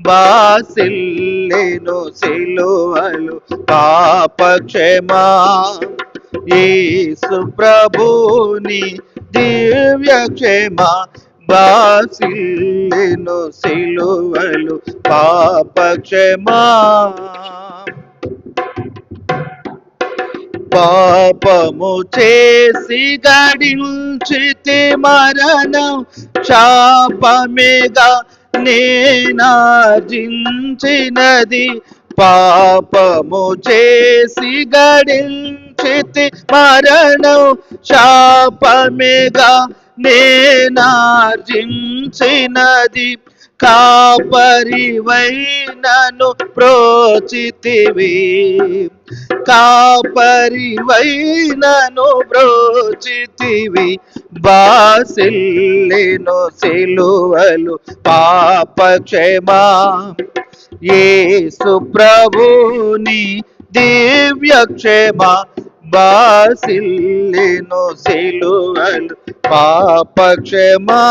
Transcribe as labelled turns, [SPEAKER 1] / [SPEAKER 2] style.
[SPEAKER 1] బాసిల్లెను సిలువలు పాపక్షమా. యేసు ప్రభుని దివ్యక్షమా బాసిల్లెను సిలువలు పాపక్షమా. పాపము చేసి గడించితి మరణం శాపమేగా నేనార్జించినది. పాపము చేసి గడించితి మరణం శాపమేగా నేనార్జించినది. కాపరివై నన్ను ప్రోచితివి, కాపరివై నన్ను బ్రోచితివి. బాసిల్లెను సిలువలు పాపక్షమా. యేసు ప్రభుని దివ్యక్షమా బాసిల్లెను సిలువలు పాపక్షమా.